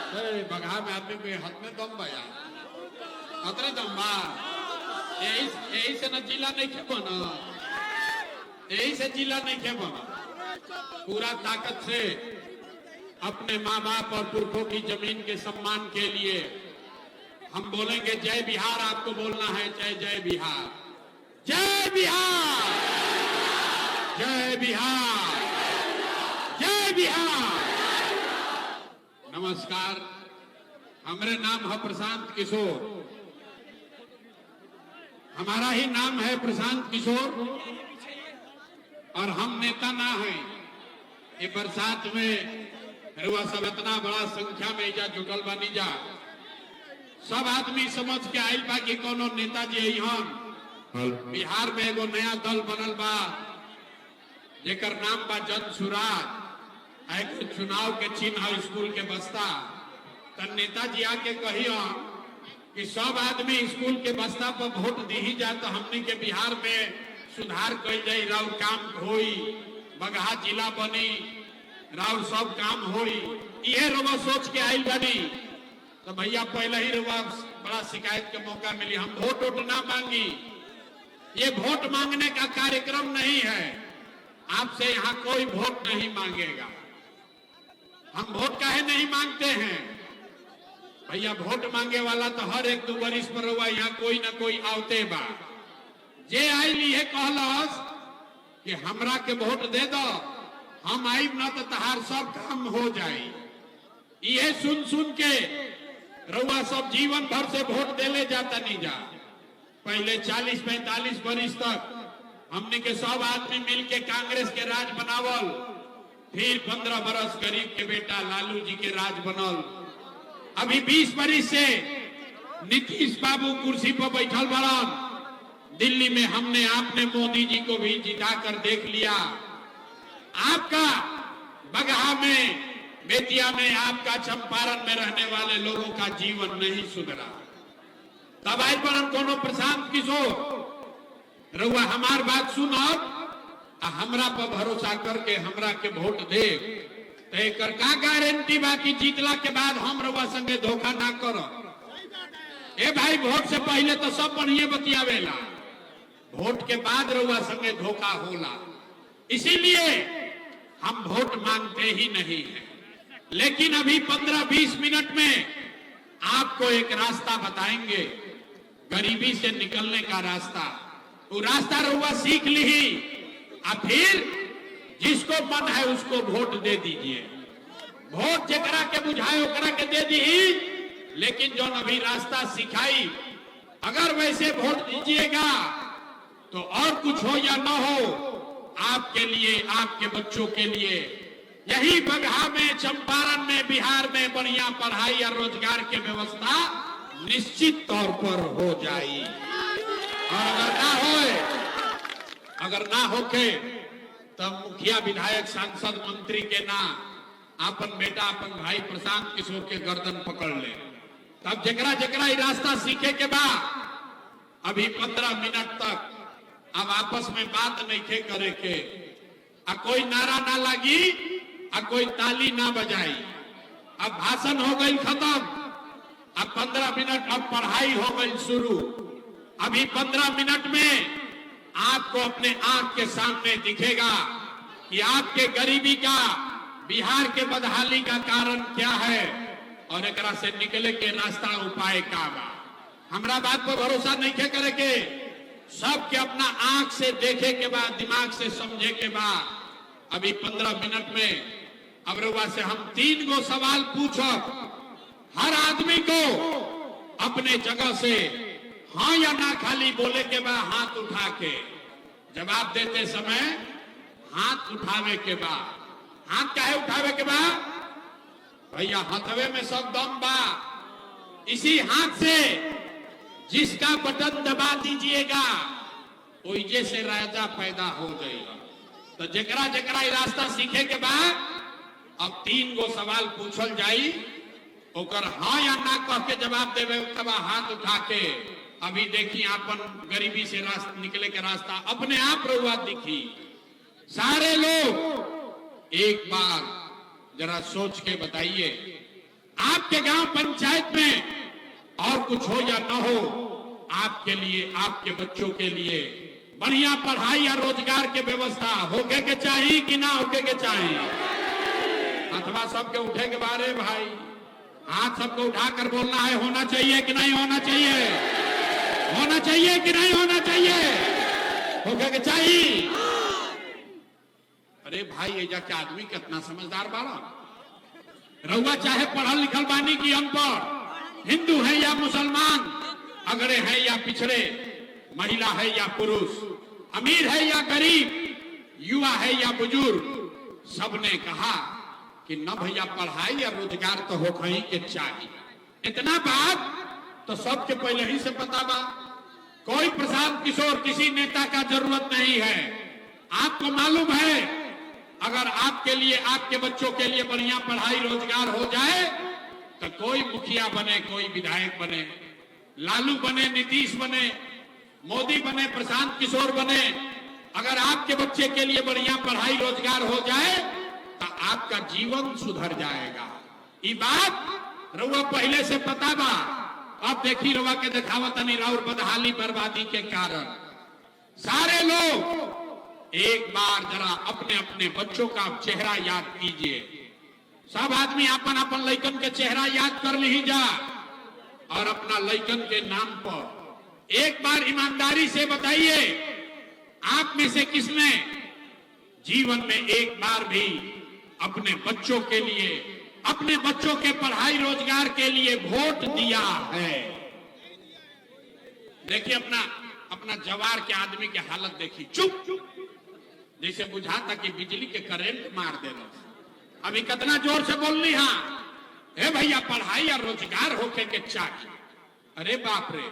बगहा में आदमी के हाथ में दम बा अतरे दम बा यही से न जिला नहीं खे बना, यही से जिला नहीं खे बना। पूरा ताकत से अपने माँ बाप और पुरखों की जमीन के सम्मान के लिए हम बोलेंगे जय बिहार। आपको बोलना है जय जय बिहार, जय बिहार, जय बिहार, जय बिहार। नमस्कार, हमारे नाम है प्रशांत किशोर, हमारा ही नाम है प्रशांत किशोर और हम नेता ना हैं। ये बरसात में रुआ सब इतना बड़ा संख्या में जा जुटल बनी जा, सब आदमी समझ के आयल बा कि कोनो नेताजी यहाँ बिहार में एगो नया दल बनल बा जेकर नाम बा जन सुराज। एक चुनाव के चिन्ह स्कूल के बस्ता, तो नेताजी आके कहियो कि सब आदमी स्कूल के बस्ता पर वोट दी ही जा तो हमनी के बिहार में सुधार कल जाई, राउर काम होई, बगहा जिला बनी, राउर सब काम होई। ये रुआ सोच के आयल बनी तो भैया पहले ही रुआ बड़ा शिकायत के मौका मिली। हम वोट ना मांगी, ये वोट मांगने का कार्यक्रम नहीं है। आपसे यहाँ कोई वोट नहीं मांगेगा। हम वोट काहे नहीं मांगते हैं भैया? वोट मांगे वाला तो हर एक 2 वर्ष पर हुआ यहाँ कोई ना कोई आवते बा। जे आईली है कहलस कि हमरा के वोट दे दो, हम आईब ना तो तहार सब काम हो जाए। ये सुन सुन के रउआ सब जीवन भर से वोट देले जाता नहीं जा। पहले 40-45 वर्ष तक हमने के सब आदमी मिल के कांग्रेस के राज बनावल, फिर 15 बरस गरीब के बेटा लालू जी के राज बनल। अभी 20 वर्ष से नीतीश बाबू कुर्सी पर बैठल बड़न। दिल्ली में हमने आपने मोदी जी को भी जिता कर देख लिया। आपका बगहा में, बेतिया में, आपका चंपारण में रहने वाले लोगों का जीवन नहीं सुधरा। तब आज पर हम कोनो प्रशांत किशोर रउआ हमार बात सुनब, हमरा पर भरोसा करके हमरा के वोट दे, तो एक का गारंटी बा कि जीतला के बाद हम रउआ संगे धोखा ना करब? ए भाई, वोट से पहले तो सब बढ़िया बतियावेला, वोट के बाद रउआ संगे धोखा होला। इसीलिए हम वोट मांगते ही नहीं है। लेकिन अभी 15-20 मिनट में आपको एक रास्ता बताएंगे, गरीबी से निकलने का रास्ता। वो रास्ता रउआ सीख ली और फिर जिसको मन है उसको वोट दे दीजिए। वोट जकरा के बुझाए ओकरा के दे दी, लेकिन जो अभी रास्ता सिखाई अगर वैसे वोट दीजिएगा तो और कुछ हो या ना हो, आपके लिए, आपके बच्चों के लिए यही बगहा में, चंपारण में, बिहार में बढ़िया पढ़ाई और रोजगार की व्यवस्था निश्चित तौर पर हो जाए। और अगर ना होके तब मुखिया, विधायक, सांसद, मंत्री के ना अपन बेटा, अपन भाई प्रशांत किशोर के गर्दन पकड़ ले। तब जकरा जकरा रास्ता सीखे के बाद अभी 15 मिनट तक अब आपस में बात नहीं खे करे के, कोई नारा ना लगी, कोई ताली ना बजाई। अब भाषण हो गई खत्म, अब 15 मिनट अब पढ़ाई हो गई शुरू। अभी 15 मिनट में आपको अपने आंख के सामने दिखेगा कि आपके गरीबी का, बिहार के बदहाली का कारण क्या है और एकरा से निकले के रास्ता, उपाय का बा। हमरा बात पर भरोसा नहीं खे करे के, सबके अपना आंख से देखे के बाद, दिमाग से समझे के बाद अभी 15 मिनट में अब रउआ से हम 3 गो सवाल पूछब। हर आदमी को अपने जगह से हाँ या ना खाली बोले के बाद हाथ उठा के जवाब देते समय हाथ उठावे के बाद। हाथ काहे उठावे के बाद भैया? हाथवे में सब दम बा। इसी हाथ से जिसका बटन दबा दीजिएगा ओइजे से राजा पैदा हो जाएगा। तो जकरा जकरा रास्ता सीखे के बाद अब 3 गो सवाल पूछल जाई, ओकर हाँ या ना कह के जवाब देवे के बाद हाथ उठा के अभी देखी अपन गरीबी से रास्ता निकले के रास्ता अपने आप रउआ दिखी। सारे लोग एक बार जरा सोच के बताइए, आपके गांव पंचायत में और कुछ हो या न हो, आपके लिए, आपके बच्चों के लिए बढ़िया पढ़ाई या रोजगार के व्यवस्था होके के चाहिए कि ना होके के चाहिए? अथवा सबके उठे के बारे भाई, हाथ सबको उठाकर बोलना है, होना चाहिए कि नहीं होना चाहिए? होना चाहिए कि नहीं होना चाहिए? होके के चाहिए। अरे भाई, एजा के आदमी कितना समझदार बाड़ा। रउआ चाहे पढ़ल लिखल बानी की अनपढ़, हिंदू है या मुसलमान, अगड़े है या पिछड़े, महिला है या पुरुष, अमीर है या गरीब, युवा है या बुजुर्ग, सबने कहा कि न भैया पढ़ाई या रोजगार तो हो कहीं के चाहिए। इतना बात तो सबके पहले ही से पता बा। कोई प्रशांत किशोर किसी नेता का जरूरत नहीं है। आपको मालूम है, अगर आपके लिए, आपके बच्चों के लिए बढ़िया पढ़ाई रोजगार हो जाए तो कोई मुखिया बने, कोई विधायक बने, लालू बने, नीतीश बने, मोदी बने, प्रशांत किशोर बने, अगर आपके बच्चे के लिए बढ़िया पढ़ाई रोजगार हो जाए तो आपका जीवन सुधर जाएगा। ये बात रउआ पहले से पता बा। अब देखी रउआ के दिखावत नहीं, राउर बदहाली बर्बादी के कारण सारे लोग एक बार जरा अपने अपने बच्चों का चेहरा याद कीजिए। सब आदमी अपन अपन लइकन के चेहरा याद कर ली जा और अपना लइकन के नाम पर एक बार ईमानदारी से बताइए, आप में से किसने जीवन में एक बार भी अपने बच्चों के लिए, अपने बच्चों के पढ़ाई रोजगार के लिए वोट दिया है? देखिए अपना जवार के आदमी की हालत देखी, चुप, जैसे बुझाता कि बिजली के करंट मार देना। अभी कितना जोर से बोल ली, हाँ हे भैया पढ़ाई और रोजगार होके के चाहिए। अरे बाप रे,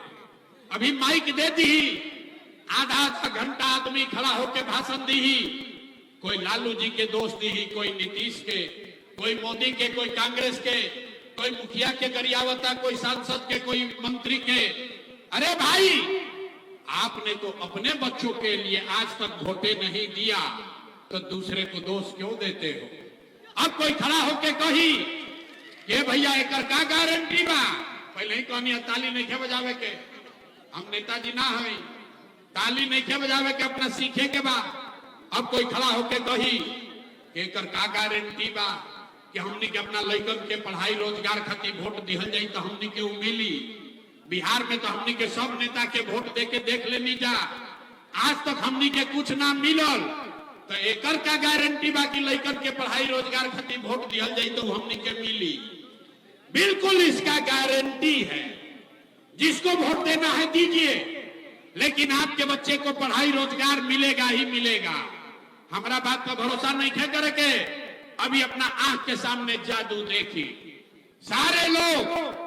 अभी माइक दे दी, आधा आधा घंटा आदमी खड़ा होके भाषण दी, कोई लालू जी के दोस्त दी, कोई नीतीश के, कोई मोदी के, कोई कांग्रेस के, कोई मुखिया के गरियावता, कोई सांसद के, कोई मंत्री के। अरे भाई, आपने तो अपने बच्चों के लिए आज तक वोटे नहीं दिया तो दूसरे को दोष क्यों देते हो? अब कोई खड़ा होके कही कि भैया एक का गारंटी बा, पहले ही कहनी ताली नहीं खे बजावे के, हम नेताजी ना है, ताली नहीं खे बजावे के, अपना सीखे के बा। अब कोई खड़ा होके कही एक का गारंटी बा कि हमनी के अपना लइकन के पढ़ाई रोजगार खातिर वोट दिहल जाई तो हमनी के मिली। बिहार में तो हमनी के सब नेता के वोट दे के देख लेनी जा, आज तक हमनी के कुछ ना मिलल, तो एकर का गारंटी बा कि लइकन के पढ़ाई रोजगार खातिर वोट दिहल जाई तो हमनी के मिली? बिल्कुल इसका गारंटी है। जिसको वोट देना है दीजिए, लेकिन आपके बच्चे को पढ़ाई रोजगार मिलेगा ही मिलेगा। हमारा बात पर भरोसा नहीं खे करके अभी अपना आंख के सामने जादू देखी। सारे लोग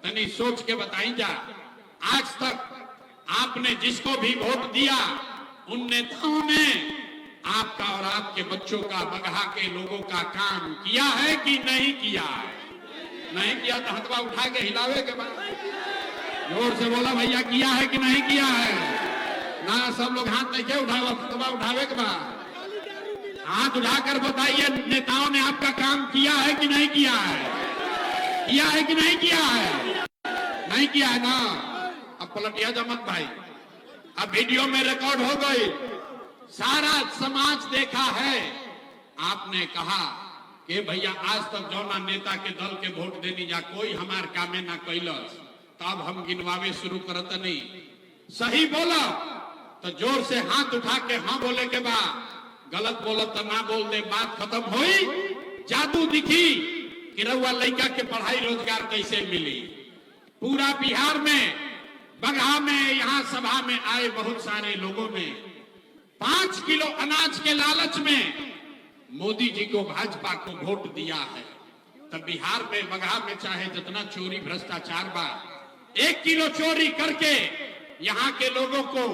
तनी सोच के बताई जा, आज तक आपने जिसको भी वोट दिया उन नेताओं ने आपका और आपके बच्चों का, बगहा के लोगों का काम किया है कि नहीं किया है? नहीं किया तो हथवा उठा के हिलावे के बाद जोर से बोला भैया किया है कि नहीं किया है? ना सब लोग हाथ नहीं के उठावा, हथवा उठावे के बाद हाथ उठाकर बताइए, नेताओं ने आपका काम किया है कि नहीं किया है? किया है कि नहीं किया है? नहीं किया है ना? अब पलटिया जमत भाई, अब वीडियो में रिकॉर्ड हो गई, सारा समाज देखा है। आपने कहा कि भैया आज तक जौना नेता के दल के वोट देनी जा कोई हमार कामे ना कैलस, तब हम गिनवावे शुरू करत नहीं। सही बोला तो जोर से हाथ उठा के हाँ बोले के बाद, गलत बोलत तो ना बोल दे, बात खत्म हुई। जादू दिखी कि रउआ लइका के पढ़ाई रोजगार कैसे मिली। पूरा बिहार में, बगहा में, यहाँ सभा में आए बहुत सारे लोगों ने 5 किलो अनाज के लालच में मोदी जी को, भाजपा को वोट दिया है। तब बिहार में, बगहा में चाहे जितना चोरी भ्रष्टाचार बा, 1 किलो चोरी करके यहाँ के लोगों को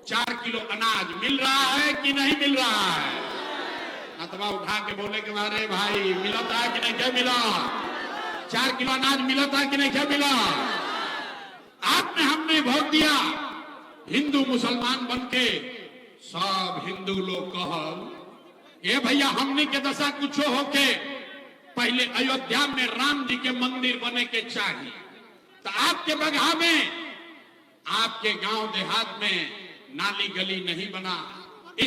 4 किलो अनाज मिल रहा है कि नहीं मिल रहा है? अथवा उठा के बोले के बारे भाई मिलता है कि नहीं क्या मिला? 4 किलो अनाज मिलता है कि नहीं क्या मिला? आपने, हमने वोट दिया, हिंदू मुसलमान बनके सब हिंदू लोग कहल ये भैया हमने के दशा कुछ होके पहले अयोध्या में राम जी के मंदिर बने के चाहिए। तो आपके बगहा में, आपके गांव देहात में नाली गली नहीं बना,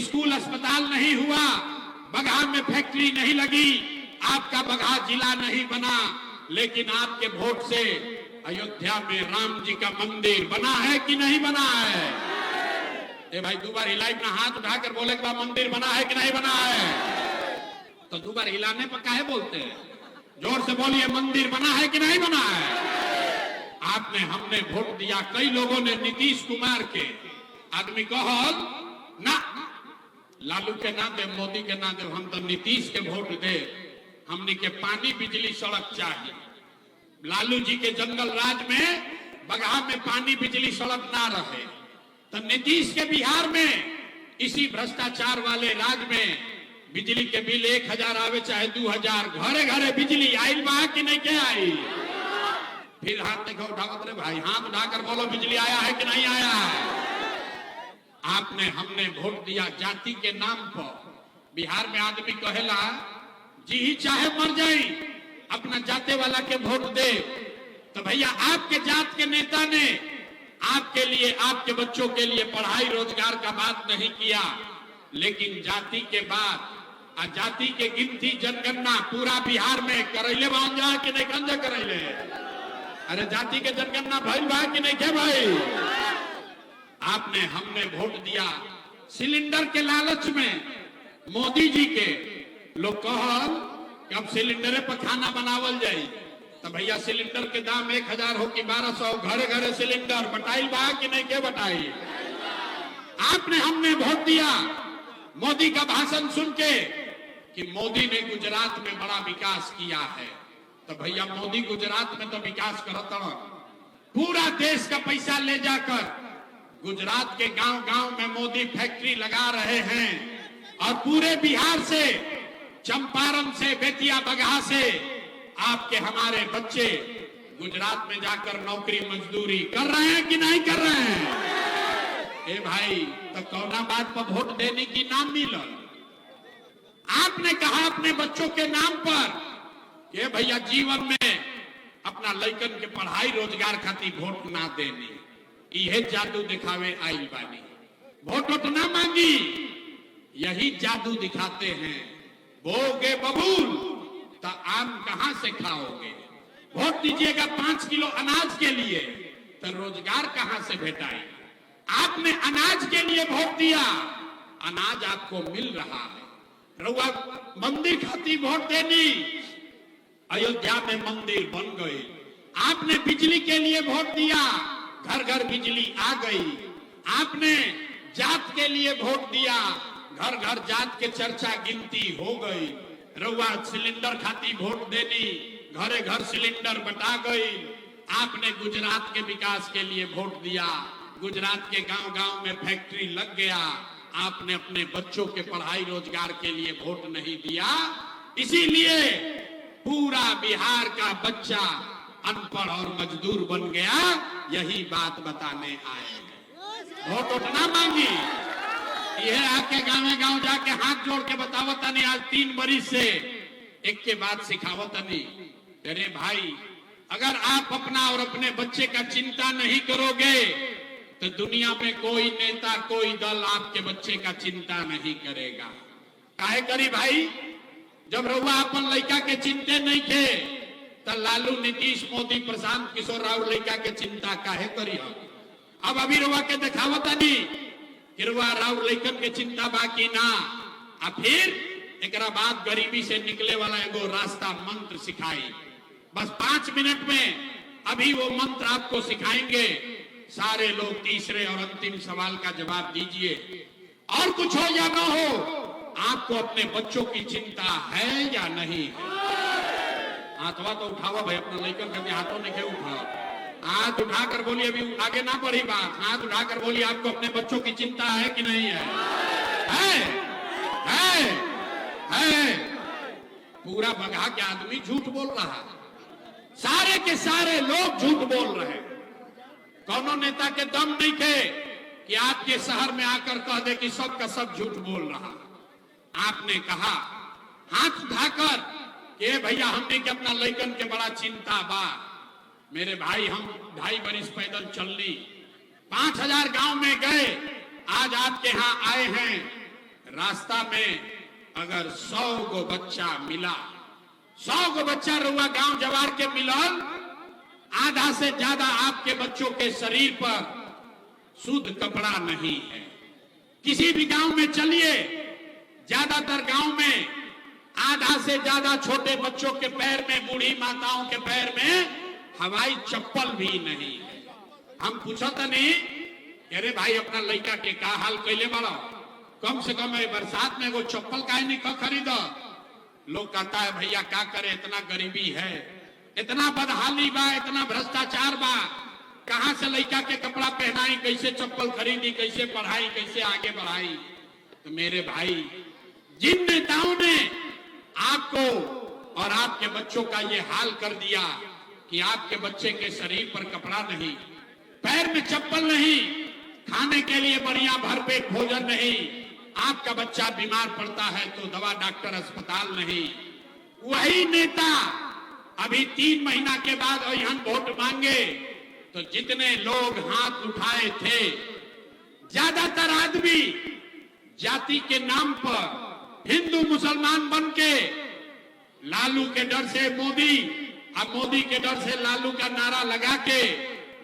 स्कूल अस्पताल नहीं हुआ, बगहा में फैक्ट्री नहीं लगी, आपका बगहा जिला नहीं बना, लेकिन आपके वोट से अयोध्या में राम जी का मंदिर बना है कि नहीं बना है? ए भाई, दो बार हिलाई अपना हाथ उठाकर बोले कि मंदिर बना है कि नहीं बना है? तो दो बार हिलाने पर काहे बोलते हैं? जोर से बोलिए, मंदिर बना है कि नहीं बना है? आपने, हमने वोट दिया, कई लोगों ने नीतीश कुमार के, आदमी कहल ना लालू के ना दे, मोदी के ना दे, हम तो नीतीश के वोट दे, हमने के पानी बिजली सड़क चाहिए। लालू जी के जंगल राज में बगहा में पानी बिजली सड़क ना रहे, तो नीतीश के बिहार में इसी भ्रष्टाचार वाले राज में बिजली के बिल 1000 आवे चाहे 2000, घरे घरे बिजली आयल बा कि नहीं के आई? फिर हाथ देखो उठावत रे भाई, हाथ उठाकर बोलो बिजली आया है कि नहीं आया है? आपने, हमने वोट दिया जाति के नाम पर। बिहार में आदमी कहेला जी ही चाहे मर जाए, अपना जाते वाला के वोट दे। तो भैया, आपके जात के नेता ने आपके लिए, आपके बच्चों के लिए पढ़ाई रोजगार का बात नहीं किया, लेकिन जाति के बाद जाति के गिनती जनगणना पूरा बिहार में करैले बन जाए कि नहीं कंजा करैले? अरे जाति के जनगणना भइल बा कि नहीं के भाई? आपने, हमने वोट दिया सिलेंडर के लालच में। मोदी जी के लोग कहल कि अब सिलेंडरे पर खाना बनावल जाए, तो भैया सिलेंडर के दाम 1000 हो कि 1200, घरे घरे सिलेंडर बटाई बा कि नहीं के बटाई? आपने, हमने वोट दिया मोदी का भाषण सुन के कि मोदी ने गुजरात में बड़ा विकास किया है। तो भैया, मोदी गुजरात में तो विकास करता, पूरा देश का पैसा ले जाकर गुजरात के गांव गांव में मोदी फैक्ट्री लगा रहे हैं, और पूरे बिहार से, चंपारण से, बेतिया बगहा से आपके हमारे बच्चे गुजरात में जाकर नौकरी मजदूरी कर रहे हैं कि नहीं कर रहे हैं? ए भाई, तो कौना बात पर वोट देने की नाम मिलल? आपने कहा अपने बच्चों के नाम पर कि भैया जीवन में अपना लड़कन के पढ़ाई रोजगार खातिर वोट ना देनी, यह जादू दिखावे आइल बानी। वोट ना मांगी, यही जादू दिखाते हैं। बोगे बबूल तो आम कहां से खाओगे? वोट दीजिएगा 5 किलो अनाज के लिए, तो रोजगार कहां से भेटाई? आपने अनाज के लिए वोट दिया, अनाज आपको मिल रहा है। रउआ मंदिर खातिर वोट देनी, अयोध्या में मंदिर बन गए। आपने बिजली के लिए वोट दिया, घर घर बिजली आ गई। आपने जात के लिए वोट दिया, घर घर जात के चर्चा गिनती हो गई। रउआ सिलेंडर खातिर वोट देनी, घरे घर सिलेंडर बटा गई। आपने गुजरात के विकास के लिए वोट दिया, गुजरात के गांव गांव में फैक्ट्री लग गया। आपने अपने बच्चों के पढ़ाई रोजगार के लिए वोट नहीं दिया, इसीलिए पूरा बिहार का बच्चा अनपढ़ और मजदूर बन गया। यही बात बताने आए। वोट उतना मांगी, यह आके गाँव गाँव जाके हाथ जोड़ के बतावता नहीं। आज 3 बरिस से एक के बाद सिखावता नहीं। अरे भाई, अगर आप अपना और अपने बच्चे का चिंता नहीं करोगे तो दुनिया में कोई नेता, कोई दल आपके बच्चे का चिंता नहीं करेगा। काहे करी भाई? जब रउआ अपन लड़का के चिंते नहीं थे, तो लालू, नीतीश, मोदी, प्रशांत किशोर राव लड़का के चिंता काहे करी? अब अभी रउआ के दिखावता नहीं कि रउआ राव लड़कन के चिंता बाकी ना। अब फिर एक बाद गरीबी से निकले वाला एगो रास्ता मंत्र सिखाई। बस 5 मिनट में अभी वो मंत्र आपको सिखाएंगे। सारे लोग तीसरे और अंतिम सवाल का जवाब दीजिए। और कुछ हो या ना हो, आपको अपने बच्चों की चिंता है या नहीं है? हाथवा तो उठावा भाई, अपना लेकर कभी हाथों ने क्यों उठाओ? हाथ उठाकर बोलिए, अभी आगे ना बढ़ी बात। हाथ उठाकर बोलिए, आपको अपने बच्चों की चिंता है कि नहीं है? है। पूरा बगहा के आदमी झूठ बोल रहा है, सारे के सारे लोग झूठ बोल रहे हैं। कौनो नेता के दम नहीं थे कि आपके शहर में आकर कह दे कि सब का सब झूठ बोल रहा। आपने कहा हाथ उठाकर ये भैया हमने के अपना लइकन के बड़ा चिंता बा। मेरे भाई हम 2.5 बरिस पैदल चलनी, 5000 गांव में गए, आज आपके यहाँ आए हैं। रास्ता में अगर 100 गो बच्चा मिला, 100 गो बच्चा रुआ गांव जवार के मिलल, आधा से ज्यादा आपके बच्चों के शरीर पर शुद्ध कपड़ा नहीं है। किसी भी गांव में चलिए, ज्यादातर गांव में आधा से ज्यादा छोटे बच्चों के पैर में, बूढ़ी माताओं के पैर में हवाई चप्पल भी नहीं है। हम पूछो तो नहीं, अरे भाई अपना लड़का के का हाल कैले बड़ा, कम से कम बरसात में वो चप्पल काहे नहीं खरीदो। लोग कहता है भैया क्या करे, इतना गरीबी है, इतना बदहाली बा, इतना भ्रष्टाचार बा, कहां से लड़का के कपड़ा पहनाई, कैसे चप्पल खरीदी, कैसे पढ़ाई, कैसे आगे बढ़ाई। तो मेरे भाई, जिन नेताओं ने आपको और आपके बच्चों का ये हाल कर दिया कि आपके बच्चे के शरीर पर कपड़ा नहीं, पैर में चप्पल नहीं, खाने के लिए बढ़िया भरपेट भोजन नहीं, आपका बच्चा बीमार पड़ता है तो दवा डॉक्टर अस्पताल नहीं, वही नेता अभी 3 महीना के बाद यहाँ वोट मांगे तो जितने लोग हाथ उठाए थे, ज्यादातर आदमी जाति के नाम पर हिंदू मुसलमान बन के लालू के डर से मोदी, अब मोदी के डर से लालू का नारा लगा के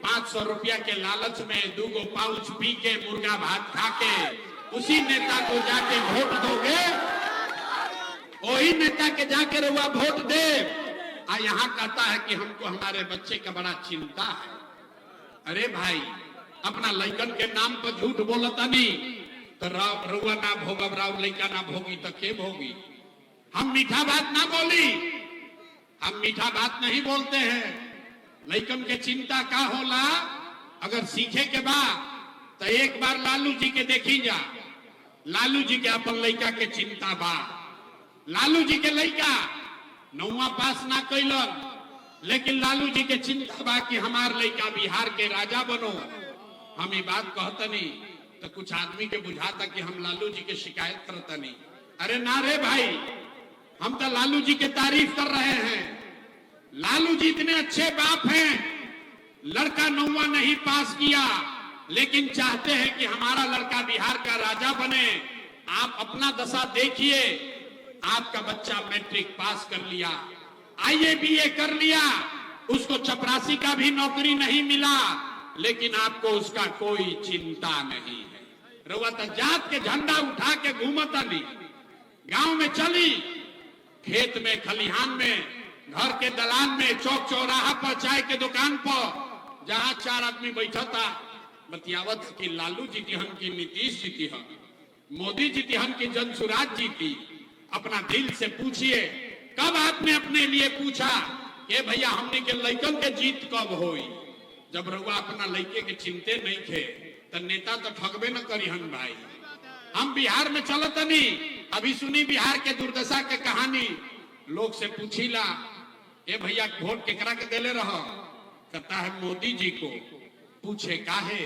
500 रुपया के लालच में 2 गो पाउच पी के, मुर्गा भात खा के उसी नेता को जाके वोट दोगे, वही नेता के जाके रुआ वोट दे। यहाँ कहता है कि हमको हमारे बच्चे का बड़ा चिंता है। अरे भाई, अपना लइकन के नाम पर झूठ बोलता नहीं तो रुआ ना भोगब, राव लइका ना भोगी तो के भोगी। हम मीठा बात ना बोली, हम मीठा बात नहीं बोलते हैं। लइकन के चिंता का होला, अगर सीखे के बाद तो एक बार लालू जी के देखी जा, लालू जी के अपन लइका के चिंता बा। लालू जी के लइका 9वां पास ना कैलन, लेकिन लालू जी के चिंता बा कि हमार लइका बिहार के राजा बनो। हम ये बात कहतनी तो कुछ आदमी के बुझाता कि हम लालू जी के शिकायत करतनी। अरे ना रे भाई, हम तो लालू जी के तारीफ कर रहे हैं। लालू जी इतने अच्छे बाप हैं, लड़का 9वां नहीं पास किया लेकिन चाहते हैं कि हमारा लड़का बिहार का राजा बने। आप अपना दशा देखिए, आपका बच्चा मैट्रिक पास कर लिया, आईए बीए कर लिया, उसको चपरासी का भी नौकरी नहीं मिला, लेकिन आपको उसका कोई चिंता नहीं है। रुआ तो जात के झंडा उठा के घूमता नहीं, गांव में चली, खेत में, खलिहान में, घर के दलान में, चौक चौराहा पर, चाय के दुकान पर, जहां 4 आदमी बैठा था, बतियावत की लालू जीतिहन की नीतीश जीतिहन, मोदी जीतिहन की जनसुराज जीती। अपना दिल से पूछिए, कब आपने अपने लिए पूछा कि भैया हमने के लइकन के जीत कब होई? जब रुआ अपना लइके के चिंते नहीं थे तो नेता तो ठगबे न करी हन भाई। हम बिहार में चलत नहीं, अभी सुनी बिहार के दुर्दशा के कहानी। लोग से पूछीला, ए भैया वोट केकरा के देले रहो? कहता है मोदी जी को। पूछे काहे?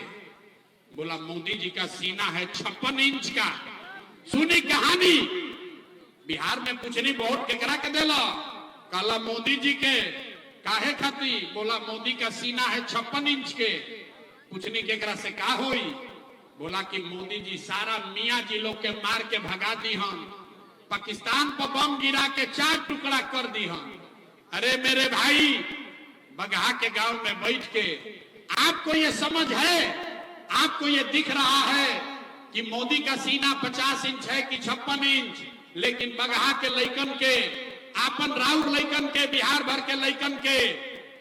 बोला मोदी जी का सीना है 56 इंच का। सुनी कहानी, बिहार में पूछनी वोट केकरा के देलो? काला मोदी जी के। काहे खाती? बोला मोदी का सीना है 56 इंच के। पूछनी केकरा से का होई? बोला कि मोदी जी सारा मियाँ जी लोग के मार के भगा दी हम, पाकिस्तान पर बम गिरा के 4 टुकड़ा कर दी हम। अरे मेरे भाई, बगहा के गांव में बैठ के आपको ये समझ है, आपको ये दिख रहा है कि मोदी का सीना 50 इंच है कि 56 इंच, लेकिन बगहा के लइकन के, आपन राउर लइकन के, बिहार भर के लइकन के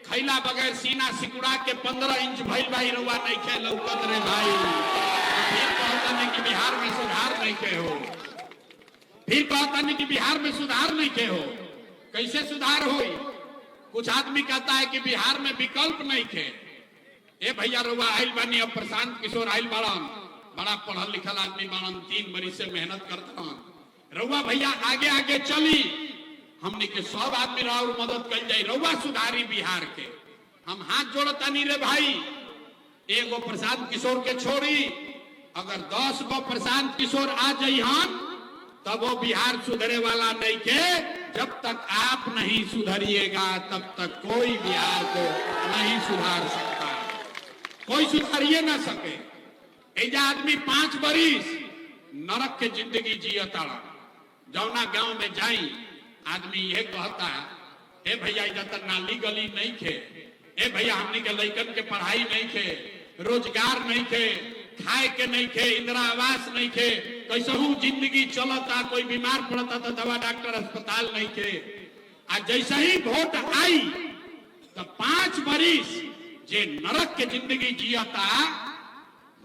खैला बगैर सीना सिकुड़ा के 15 इंच भइल भाई। रुआ नहीं खे लौकत रे भाई। फिर कहता नहीं कि बिहार में सुधार नहीं के हो, फिर कहता नहीं कि बिहार में सुधार नहीं के हो। कैसे सुधार हो? कुछ आदमी कहता है कि बिहार में विकल्प नहीं थे। ए भैया रुआ आइल बानी, अब प्रशांत किशोर आइल बाड़न, बड़ा पढ़ल लिखल आदमी बाड़न, 3 बरिस से मेहनत करता। रुआ भैया आगे आगे चली, हमने के सब आदमी राउर मदद कर जाई, रुआ सुधारी बिहार के। हम हाथ जोड़ता नहीं रे भाई। एगो प्रशांत किशोर के छोड़ी, अगर 10 गो प्रशांत किशोर आ जाइहन तब वो बिहार सुधरे वाला नहीं के। जब तक आप नहीं सुधरिएगा तब तक कोई बिहार को नहीं सुधार सकता, कोई सुधारिए ना सके। एजा आदमी 5 बरिस नरक के जिंदगी जियता, जौना गांव में जाई आदमी ये कहता है, ए भैया इधर तक नाली गली नहीं थे, ए भैया हमने के लइकन के पढ़ाई नहीं थे, रोजगार नहीं थे, खाए के नहीं थे, इंदिरा आवास नहीं थे, कैसहू जिंदगी चलता, कोई बीमार पड़ता तो दवा डॉक्टर अस्पताल नहीं थे। आज जैसे ही वोट आई तो 5 बरिस जे नरक के जिंदगी जियता,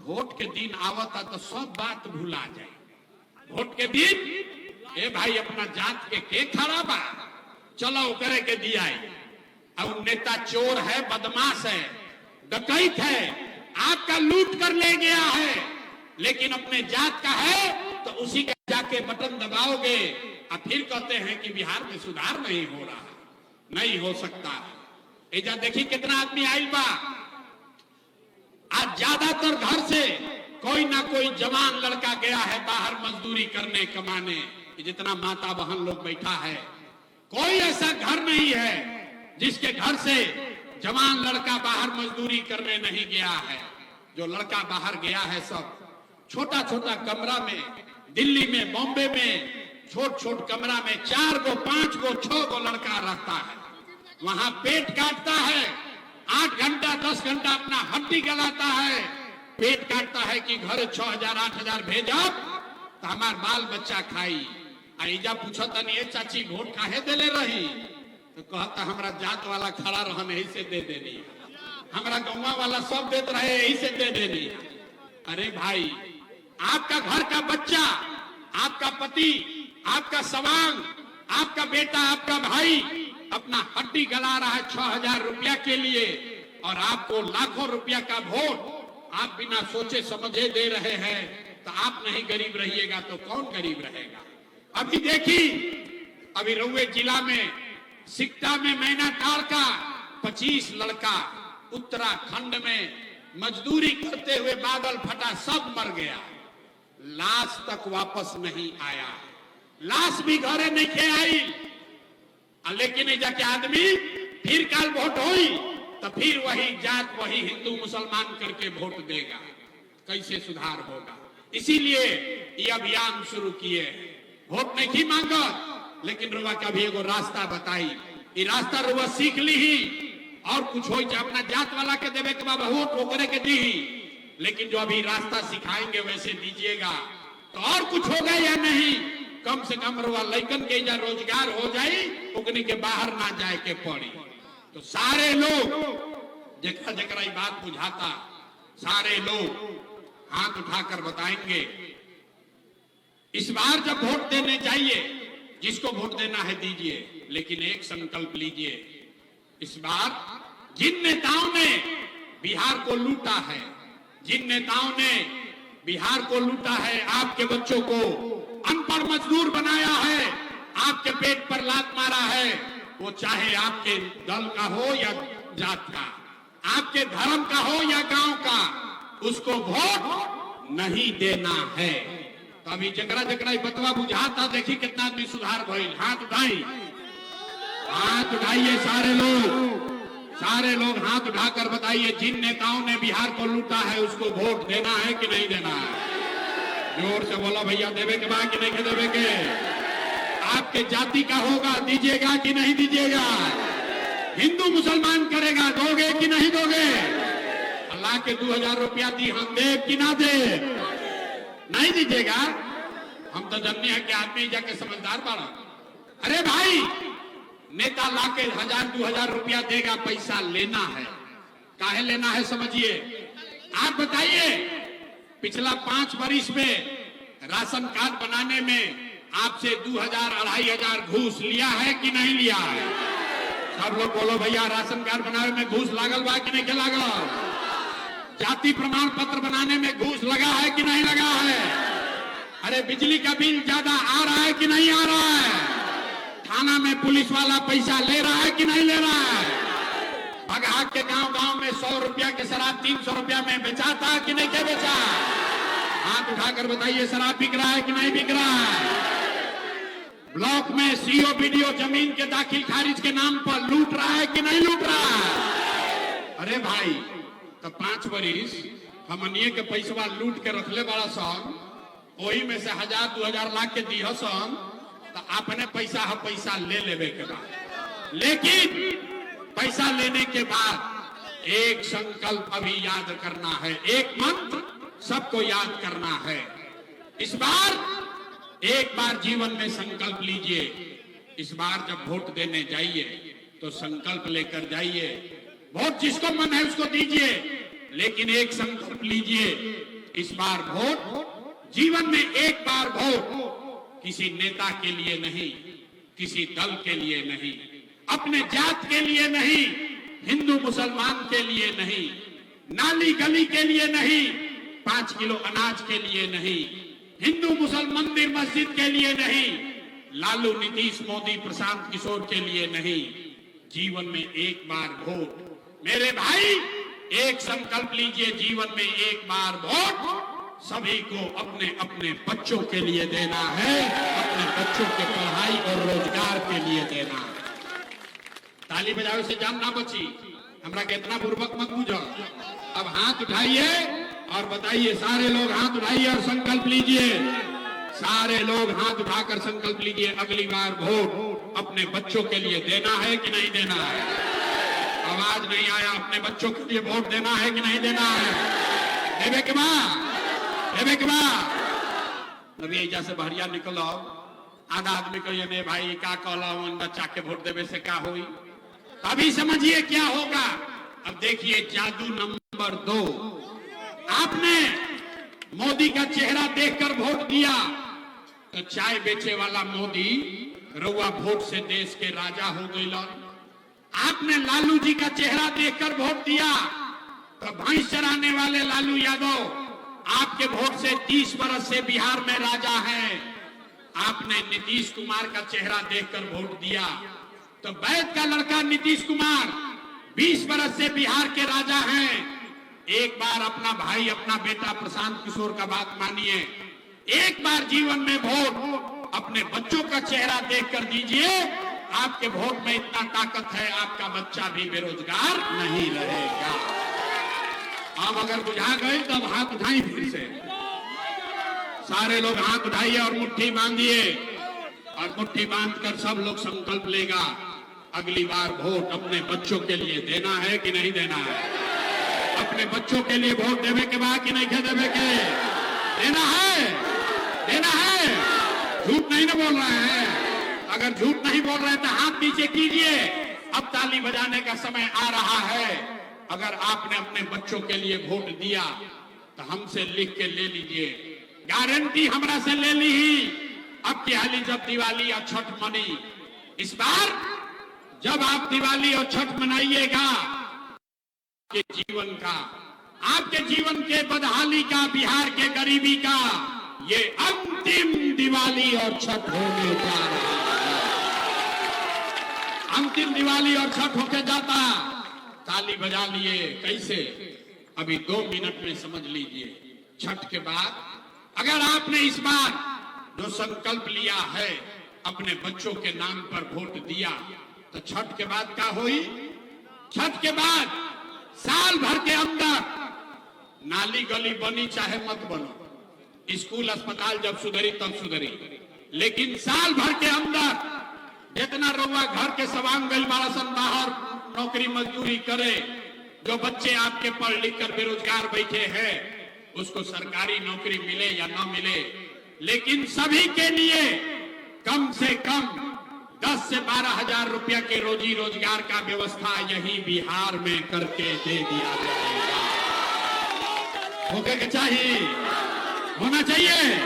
वोट के दिन आवता तो सब बात भुला जाए। वोट के दिन ए भाई अपना जात के खड़ा बा, चलो करे के दिया। अब नेता चोर है, बदमाश है, डकैत है, आपका लूट कर ले गया है, लेकिन अपने जात का है तो उसी का जाके बटन दबाओगे और फिर कहते हैं कि बिहार में सुधार नहीं हो रहा, नहीं हो सकता। एजा देखी कितना आदमी आइल बा। आज ज्यादातर घर से कोई ना कोई जवान लड़का गया है बाहर मजदूरी करने कमाने। जितना माता बहन लोग बैठा है, कोई ऐसा घर नहीं है जिसके घर से जवान लड़का बाहर मजदूरी करने नहीं गया है। जो लड़का बाहर गया है सब छोटा छोटा कमरा में, दिल्ली में, बॉम्बे में छोट छोट कमरा में 4 गो 5 गो 6 गो लड़का रहता है, वहां पेट काटता है, 8 घंटा 10 घंटा अपना हड्डी गलाता है, पेट काटता है कि घर 6000 8000 भेजब तो हमार बाल बच्चा खाई। आइजा पूछो तनी चाची वोट काहे देले रही, तो कहता हमरा जात वाला खड़ा रहन यही से दे देनी, हमरा गौवा वाला सब देते रहे यही से दे देनी। अरे भाई, आपका घर का बच्चा, आपका पति, आपका सवांग, आपका बेटा, आपका भाई अपना हड्डी गला रहा है 6000 रुपया के लिए, और आपको लाखों रुपया का वोट आप बिना सोचे समझे दे रहे हैं। तो आप नहीं गरीब रहिएगा तो कौन गरीब रहेगा। अभी देखी, अभी रउए जिला में सिकटा में मैना टाड़ का 25 लड़का उत्तराखंड में मजदूरी करते हुए बादल फटा, सब मर गया, लाश तक वापस नहीं आया, लाश भी घरे नहीं खे आई। लेकिन जाके आदमी फिर काल वोट हुई तो फिर वही जात, वही हिंदू मुसलमान करके वोट देगा, कैसे सुधार होगा। इसीलिए ये अभियान शुरू किए। वोट नहीं मांगा, लेकिन रुआ का भी एगो रास्ता बताई, ये रास्ता रुआ सीख ली ही, और कुछ हो अपना जात वाला के देवे के बाद वोट ओकरे के दी, लेकिन जो अभी रास्ता सिखाएंगे वैसे दीजिएगा तो और कुछ होगा या नहीं। कम से कम रुआ लइकन के जा रोजगार हो जाए, ओकनी के बाहर ना जाए के पड़ी। तो सारे लोग जकरा जकरा ये बात बुझाता, सारे लोग हाथ उठाकर बताएंगे। इस बार जब वोट देने जाइए, जिसको वोट देना है दीजिए, लेकिन एक संकल्प लीजिए, इस बार जिन नेताओं ने बिहार को लूटा है, जिन नेताओं ने बिहार को लूटा है, आपके बच्चों को अनपढ़ मजदूर बनाया है, आपके पेट पर लात मारा है, वो चाहे आपके दल का हो या जात का, आपके धर्म का हो या गांव का, उसको वोट नहीं देना है। तो अभी जकरा जकरा बतवा बुझाता, देखी कितना आदमी सुधार भइल। हाथ उठाई, हाथ उठाइए सारे लोग हाथ उठाकर बताइए, जिन नेताओं ने बिहार को लूटा है उसको वोट देना है कि नहीं देना है। जोर से बोला भैया, देवे के बाद कि नहीं देवे के। आपके जाति का होगा, दीजिएगा कि नहीं दीजिएगा। हिंदू मुसलमान करेगा, दोगे कि नहीं दोगे। अल्लाह के 2000 रुपया दी, हम दे कि ना दे, नहीं दीजिएगा। हम तो जानते हैं कि आदमी जाके समझदार बाड़ा। अरे भाई, नेता लाके 1000-2000 रुपया देगा, पैसा लेना है, काहे लेना है समझिए। आप बताइए, पिछला 5 वर्ष में राशन कार्ड बनाने में आपसे 2000-2500 घूस लिया है कि नहीं लिया है। सब लोग बोलो भैया, राशन कार्ड बनाने में घूस लागल बा कि नहीं लागल। जाति प्रमाण पत्र बनाने में घूस लगा है कि नहीं लगा है। अरे बिजली का बिल ज्यादा आ रहा है कि नहीं आ रहा है। थाना में पुलिस वाला पैसा ले रहा है कि नहीं ले रहा है। बगहा के गांव में 100 रुपया के शराब 300 रुपया में बेचाता कि नहीं क्या बेचा। हाथ उठाकर बताइए, शराब बिक रहा है कि नहीं बिक रहा है। ब्लॉक में सीओ बीडीओ जमीन के दाखिल खारिज के नाम पर लूट रहा है कि नहीं लूट रहा है? अरे भाई, तो 5 वरिस हमनिए के पैसा लूट के रखले बड़ा सन, वही में से 1000-2000 लाख के दिह सन, तो अपने पैसा ले लेवे के बाद, लेकिन पैसा लेने के बाद एक संकल्प अभी याद करना है, एक मंत्र सबको याद करना है। इस बार एक बार जीवन में संकल्प लीजिए, इस बार जब वोट देने जाइए तो संकल्प लेकर जाइए। वोट जिसको मन है उसको दीजिए, लेकिन एक संकल्प लीजिए, इस बार वोट जीवन में एक बार वोट किसी नेता के लिए नहीं, किसी दल के लिए नहीं, अपने जात के लिए नहीं, हिंदू मुसलमान के लिए नहीं, नाली गली के लिए नहीं, 5 किलो अनाज के लिए नहीं, हिंदू मुसलमान मंदिर मस्जिद के लिए नहीं, लालू नीतीश मोदी प्रशांत किशोर के लिए नहीं, जीवन में एक बार वोट। मेरे भाई, एक संकल्प लीजिए, जीवन में एक बार वोट सभी को अपने अपने बच्चों के लिए देना है, अपने बच्चों के पढ़ाई और रोजगार के लिए देना है। ताली बजाओ से जान ना बची, हमरा के इतना बुर्बक मत बुझो। अब हाथ उठाइए और बताइए, सारे लोग हाथ उठाइए और संकल्प लीजिए, सारे लोग हाथ उठाकर संकल्प लीजिए, अगली बार वोट अपने बच्चों के लिए देना है कि नहीं देना है? आवाज नहीं आया, अपने बच्चों के लिए वोट देना है कि नहीं देना है? देवे के बाद अभी ऐजा से बहरिया निकलो, आधा आदमी कहिए नहीं भाई का कहला बच्चा के वोट देवे से क्या हुई, अभी समझिए क्या होगा। अब देखिए जादू नंबर 2, आपने मोदी का चेहरा देखकर वोट दिया तो चाय बेचे वाला मोदी रउआ वोट से देश के राजा हो गई। आपने लालू जी का चेहरा देखकर वोट दिया तो भैंस चराने वाले लालू यादव आपके वोट से 30 बरस से बिहार में राजा हैं। आपने नीतीश कुमार का चेहरा देखकर वोट दिया तो वैद का लड़का नीतीश कुमार 20 बरस से बिहार के राजा हैं। एक बार अपना भाई, अपना बेटा प्रशांत किशोर का बात मानिए, एक बार जीवन में वोट अपने बच्चों का चेहरा देखकर दीजिए। आपके वोट में इतना ताकत है, आपका बच्चा भी बेरोजगार नहीं रहेगा। अब अगर बुझा गए तब हाथ उठाई, फिर से सारे लोग हाथ उठाइए और मुट्ठी बांधिए, और मुट्ठी बांधकर सब लोग संकल्प लेगा, अगली बार वोट अपने बच्चों के लिए देना है कि नहीं देना है? अपने बच्चों के लिए वोट देवे के बाद कि नहीं देवे के? देना है, देना है। झूठ नहीं ना बोल रहे हैं? अगर झूठ नहीं बोल रहे तो हाथ नीचे कीजिए। अब ताली बजाने का समय आ रहा है। अगर आपने अपने बच्चों के लिए वोट दिया तो हमसे लिख के ले लीजिए, गारंटी हमरा से ले ली ही। अब की हाली जब दिवाली और छठ मनी, इस बार जब आप दिवाली और छठ मनाइएगा, आपके जीवन का, आपके जीवन के बदहाली का, बिहार के गरीबी का ये अंतिम दिवाली और छठ होने जा रहा है। अंतिम दिवाली और छठ होके जाता। ताली बजा लिए कैसे? अभी 2 मिनट में समझ लीजिए। छठ के बाद अगर आपने इस बार जो संकल्प लिया है, अपने बच्चों के नाम पर वोट दिया, तो छठ के बाद क्या हुई? छठ के बाद साल भर के अंदर नाली गली बनी चाहे मत बनो, स्कूल अस्पताल जब सुधरी तब सुधरी, लेकिन साल भर के अंदर जितना रउआ घर के सवांग गई बारासन बाहर नौकरी मजदूरी करे, जो बच्चे आपके पढ़ लिख कर बेरोजगार बैठे हैं, उसको सरकारी नौकरी मिले या ना मिले, लेकिन सभी के लिए कम से कम 10 से 12 हजार रुपया के रोजी रोजगार का व्यवस्था यही बिहार में करके दे दिया जाएगा। होके के चाहिए, होना चाहिए।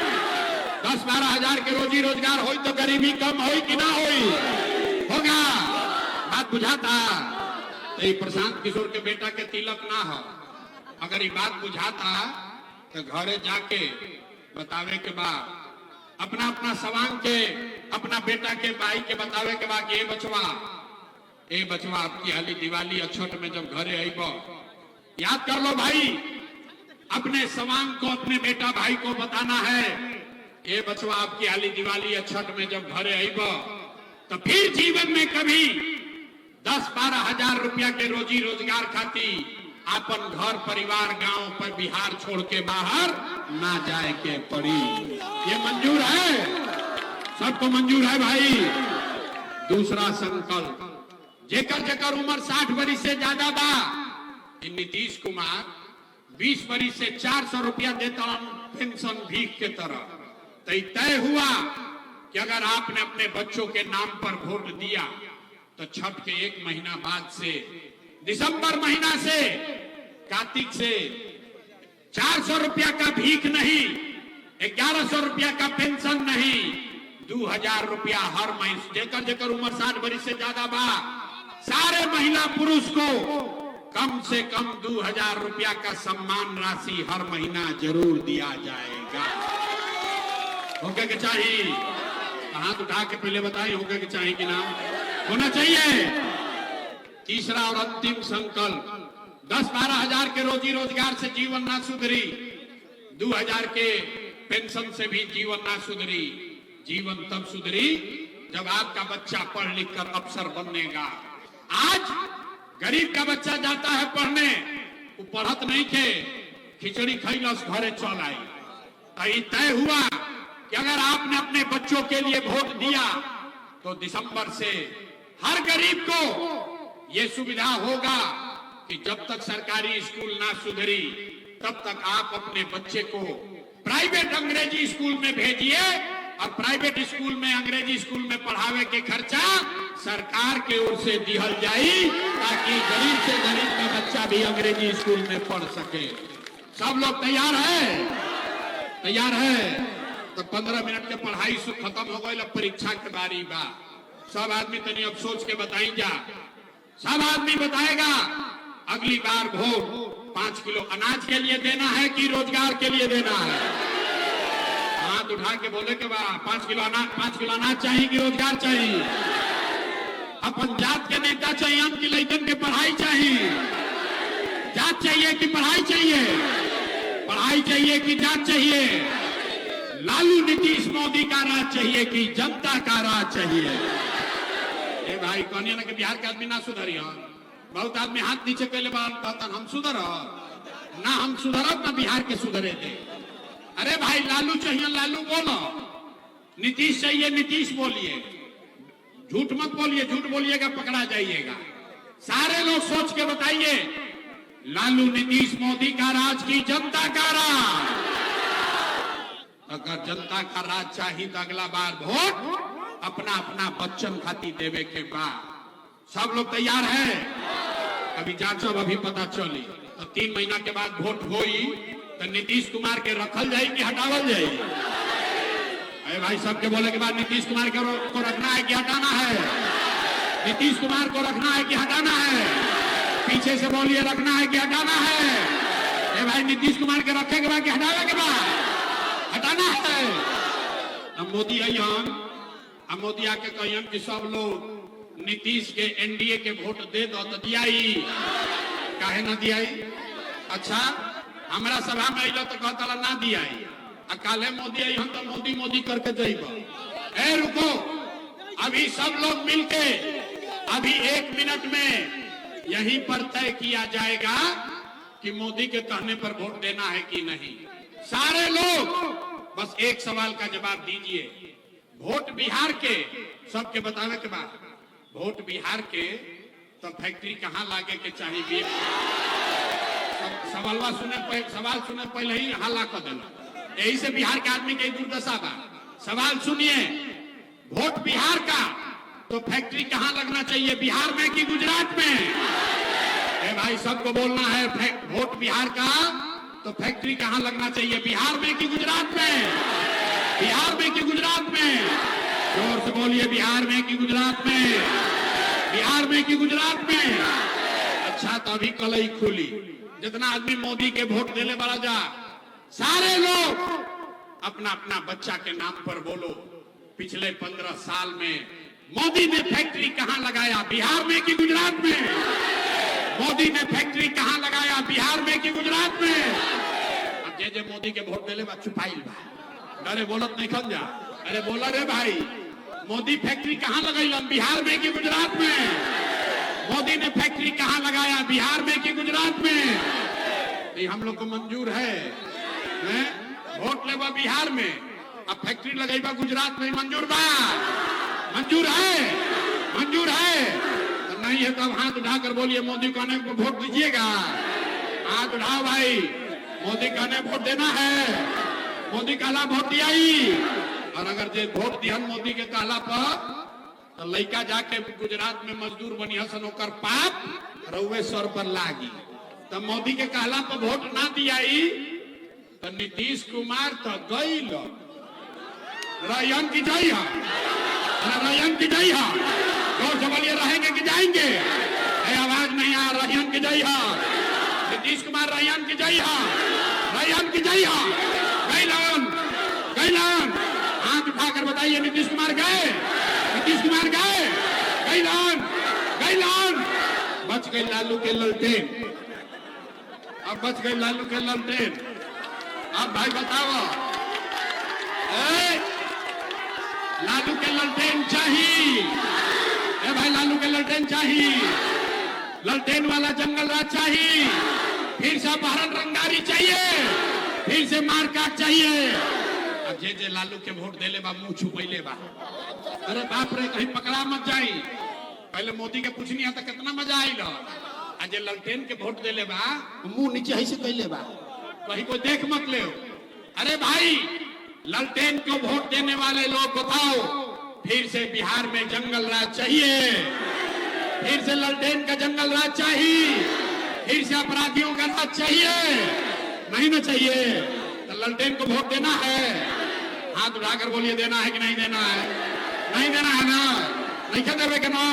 10-12 हजार के रोजी रोजगार हो तो गरीबी कम हो कि ना हो? होगा। बात बुझाता तो ये प्रशांत किशोर के बेटा के तिलक ना हो, अगर ये बात बुझाता तो घरे जाके बतावे के बाद अपना अपना सवांग के, अपना बेटा के भाई के बतावे के बाद, ये बचवा आपकी हाली दिवाली और छठ में जब घरे आईबो, याद कर लो भाई, अपने सवांग को, अपने बेटा भाई को बताना है ये बचवा आपकी आली दिवाली या छठ में जब घरे आईब तो फिर जीवन में कभी 10-12 हजार रुपया के रोजी रोजगार खाती अपन घर परिवार गांव पर बिहार छोड़ के बाहर ना जाए के पड़ी। ये मंजूर है, सबको मंजूर है भाई। दूसरा संकल्प, जेकर जेकर उम्र 60 वर्ष से ज्यादा बा, नीतीश कुमार 20 वर्ष से 400 रुपया देता पेंशन भीख के तरह। तो तय हुआ कि अगर आपने अपने बच्चों के नाम पर वोट दिया तो छठ के 1 महीना बाद से, दिसंबर महीना से, कार्तिक से 400 रुपया का भीख नहीं, 1100 रुपया का पेंशन नहीं, 2000 रुपया हर महीने, जेकर जेकर उम्र 60 वर्ष से ज्यादा बा, सारे महिला पुरुष को कम से कम 2000 रुपया का सम्मान राशि हर महीना जरूर दिया जाएगा। होगा कि चाहिए? हाथ उठा के पहले बताइए, होगा कि चाहिए कि ना होना चाहिए? तीसरा और अंतिम संकल्प, 10-12 हजार के रोजी रोजगार से जीवन ना सुधरी, 2000 के पेंशन से भी जीवन ना सुधरी। जीवन तब सुधरी जब आपका बच्चा पढ़ लिख कर अफसर बनेगा। आज गरीब का बच्चा जाता है पढ़ने, वो पढ़त नहीं थे, खिचड़ी खैलस घरे चल आई। तय हुआ कि अगर आपने अपने बच्चों के लिए वोट दिया तो दिसंबर से हर गरीब को यह सुविधा होगा कि जब तक सरकारी स्कूल ना सुधरी तब तक आप अपने बच्चे को प्राइवेट अंग्रेजी स्कूल में भेजिए, और प्राइवेट स्कूल में, अंग्रेजी स्कूल में पढ़ावे के खर्चा सरकार के ओर से दिहल जाई, ताकि गरीब से गरीब का बच्चा भी अंग्रेजी स्कूल में पढ़ सके। सब लोग तैयार है? तैयार है? तो 15 मिनट के पढ़ाई से खत्म हो गई, परीक्षा के बारी बा। सब आदमी तनी अब सोच के बताई जा। सब आदमी बताएगा अगली बार वोट 5 किलो अनाज के लिए देना है कि रोजगार के लिए देना है? हाथ उठा के बोले के बा 5 किलो अनाज चाहिए कि रोजगार चाहिए? अपन जात के नेता चाहिए, हम की लड़कन के पढ़ाई चाहिए? जात चाहिए कि पढ़ाई चाहिए? पढ़ाई चाहिए कि जात चाहिए? लालू नीतीश मोदी का राज चाहिए कि जनता का राज चाहिए? ए भाई, कहनी ना कि बिहार के आदमी ना सुधरी। बहुत आदमी हाथ नीचे कैले कहता हम सुधर ना, हम सुधरब ना बिहार के सुधरे थे। अरे भाई, लालू चाहिए लालू बोलो, नीतीश चाहिए नीतीश बोलिए, झूठ मत बोलिए, झूठ बोलिएगा पकड़ा जाइएगा। सारे लोग सोच के बताइए, लालू नीतीश मोदी का राज की जनता का राज? अगर जनता का राज चाहिए तो अगला बार वोट अपना अपना बच्चन खाती देवे के बाद। सब लोग तैयार है? अभी जांचब, अभी पता चली तो 3 महीना के बाद वोट होई तो नीतीश कुमार के रखल जाए कि हटावल जाए? अरे भाई, सबके बोले के बाद नीतीश कुमार को रखना है कि हटाना है? नीतीश कुमार को रखना है कि हटाना है? पीछे से बोलिए, रखना है कि हटाना है? अरे भाई, नीतीश कुमार के रखे के बाद कि हटावे के बाद? हटाना है। अब मोदी अयन, अब मोदी आके कहन कि सब लोग नीतीश के एनडीए के वोट दे दो तो दियाई, काहे ना दियाई? अच्छा, हमारा सभा में अइलो तो कहता ना दियाई, आ काले मोदी अइहन तो मोदी मोदी करके जइब। ए रुको, अभी सब लोग मिलके अभी 1 मिनट में यहीं पर तय किया जाएगा कि मोदी के कहने पर वोट देना है कि नहीं। सारे लोग बस एक सवाल का जवाब दीजिए। वोट बिहार के, सबके बतावे के बाद, वोट बिहार के तो फैक्ट्री कहाँ लागे के चाहिए? सवाल सुने पहले ही हल्ला कर देना। यही से बिहार के आदमी के दुर्दशा बा। सवाल सुनिए, वोट बिहार का तो फैक्ट्री कहाँ लगना चाहिए, बिहार में कि गुजरात में? ए भाई, सबको बोलना है, वोट बिहार का तो फैक्ट्री कहाँ लगना चाहिए, बिहार में कि गुजरात में? बिहार में कि गुजरात में? जोर से बोलिए, बिहार में कि गुजरात में? बिहार में कि गुजरात में? अच्छा, तो अभी कल ही खुली, जितना आदमी मोदी के वोट देने वाला जा, सारे लोग अपना अपना बच्चा के नाम पर बोलो, पिछले 15 साल में मोदी ने फैक्ट्री कहाँ लगाया, बिहार में कि गुजरात में? मोदी ने फैक्ट्री कहाँ लगाया, बिहार में कि गुजरात में? अब जे मोदी के वोट देले बा छुपाइल बा, अरे बोलत नहीं खन जा। अरे बोला रे भाई, मोदी फैक्ट्री कहाँ लगाई? बिहार में कि गुजरात में? मोदी ने फैक्ट्री कहाँ लगाया? बिहार में कि गुजरात में? नहीं, हम लोग को मंजूर है, वोट लेवा बिहार में, अब फैक्ट्री लगाईबा गुजरात में, मंजूर बा? मंजूर है? मंजूर है? तो नहीं है तब हाथ उठाकर बोलिए मोदी कहने को वोट दीजिएगा। हाथ उठाओ भाई, मोदी कहने वोट देना है, मोदी कहला वोट दिया। और अगर जे वोट दिया मोदी के कहला पर तो लड़का जाके गुजरात में मजदूर बनी हसन, ओकर पाप रउवे सर पर लागी। तो मोदी के कहला पर वोट ना दिया तो नीतीश कुमार तो गई रयन की जई है, रयन की जई है। जोर से बोलिए, रहेंगे कि जाएंगे? आवाज नहीं आ, रयन की जई है। नीतीश कुमार रयन की जई है, रयन की जई है। गैलन, गैलन, हाथ उठाकर बताइए नीतीश कुमार गए? नीतीश कुमार गए? Gallon, gallon. बच गई लालू के ललटेन, अब बच गई लालू के ललटेन। अब भाई बताओ, लालू के ललटेन चाहिए? भाई लालू के ललटेन चाहिए, ललटेन वाला जंगल राज चाहिए, फिर से अपहरण रंगारी चाहिए, फिर से मारकाट चाहिए। अब जे लालू के वोट देले बा मुंह छुपैले बा। अरे बाप रे, कहीं पकड़ा मत जाई। पहले मोदी के पूछनी है तो कितना मजा आई लो। आज ललटेन के वोट देले बा मुंह नीचे ऐसे कैले बा, कहीं कोई देख मत ले। अरे भाई, ललटेन को वोट देने वाले लोग बताओ, फिर से बिहार में जंगल राज चाहिए? फिर से ललटेन का जंगल राज चाहिए? फिर से अपराधियों का राज चाहिए? नहीं ना चाहिए? तो ललटेन को वोट देना है? हाथ उठाकर बोलिए, देना है कि नहीं देना है? नहीं देना है ना? नहीं क्या देवे के ना?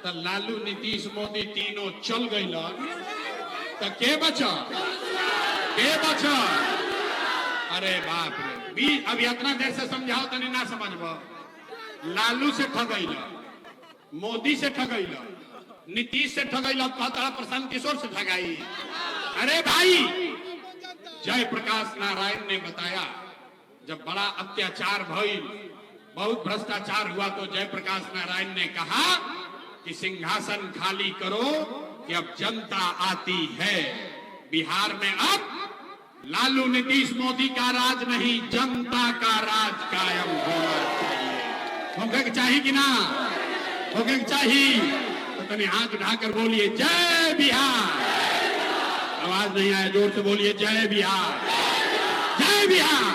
तो लालू, नीतीश, मोदी तीनों चल गई तो के बचा? के बचा? अरे बाप रे, अब इतना देर से समझाओ तो नहीं ना समझबो। लालू से ठगैल, मोदी से ठगैल, नीतीश से ठगैल, कहता प्रशांत किशोर से ठगाई। अरे भाई, जयप्रकाश नारायण ने बताया, जब बड़ा अत्याचार भइल, बहुत भ्रष्टाचार हुआ, तो जयप्रकाश नारायण ने कहा कि सिंहासन खाली करो कि अब जनता आती है। बिहार में अब लालू, नीतीश, मोदी का राज नहीं, जनता का राज कायम होना चाहिए। होगा कि चाहिए कि ना? होगा कि चाहिए? तो तनी हाथ उठाकर बोलिए, जय बिहार। आवाज नहीं आया, जोर से बोलिए, जय बिहार, जय बिहार।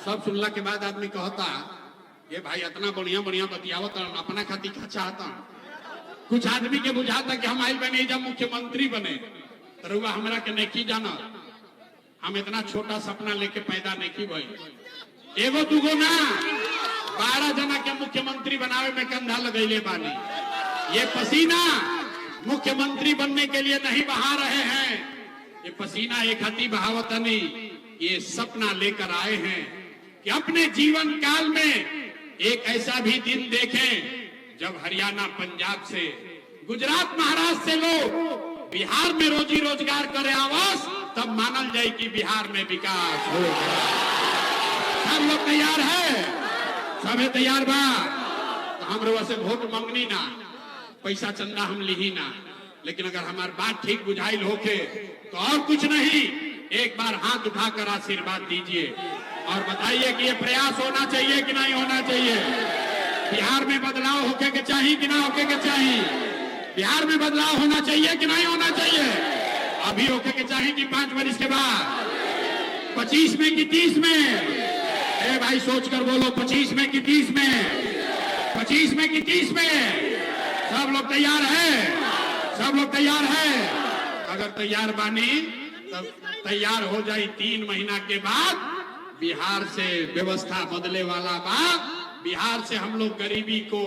सब सुनला के बाद आदमी कहता, ये भाई इतना बढ़िया बढ़िया बतियावत, अपना खातिर क्या चाहता? कुछ आदमी के बुझाता कि हम आइल बने जब मुख्यमंत्री बने, रुआ हमरा के नहीं जाना, हम इतना छोटा सपना लेके पैदा नहीं भाई। एगो दूगो ना, 12 जना के मुख्यमंत्री बनावे में कंधा लगैले बानी। ये पसीना मुख्यमंत्री बनने के लिए नहीं बहा रहे हैं, ये पसीना एक हती बहावत नहीं, ये सपना लेकर आए हैं कि अपने जीवन काल में एक ऐसा भी दिन देखें जब हरियाणा, पंजाब से, गुजरात, महाराष्ट्र से लोग बिहार में रोजी रोजगार करे आवास, तब मानल जाए कि बिहार में विकास हो। सब लोग तैयार है? सबे तैयार बा? तो हम लोग से वोट मांगनी ना, पैसा चंदा हम ली ना, लेकिन अगर हमारी बात ठीक बुझाइल होके तो और कुछ नहीं, एक बार हाथ उठाकर आशीर्वाद दीजिए और बताइए कि ये प्रयास होना चाहिए कि नहीं होना चाहिए। बिहार में बदलाव होके के चाहिए कि ना होके के चाहिए? बिहार में बदलाव होना चाहिए कि नहीं होना चाहिए? अभी होके के चाहिए कि 5 वर्ष के बाद? 25 में कि 30 में? ए भाई सोचकर बोलो, 25 में कि 30 में? 25 में कि 30 में? सब लोग तैयार है? सब लोग तैयार है? अगर तैयार बानी तब तैयार हो जाए 3 महीना के बाद बिहार से व्यवस्था बदले वाला बात। बिहार से हम लोग गरीबी को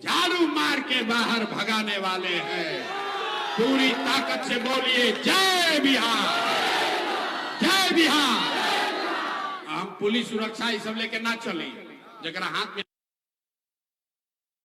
झाड़ू मार के बाहर भगाने वाले हैं। पूरी ताकत से बोलिए, जय बिहार, जय बिहार। हम पुलिस सुरक्षा ये सब लेके ना चले, जरा हाथ में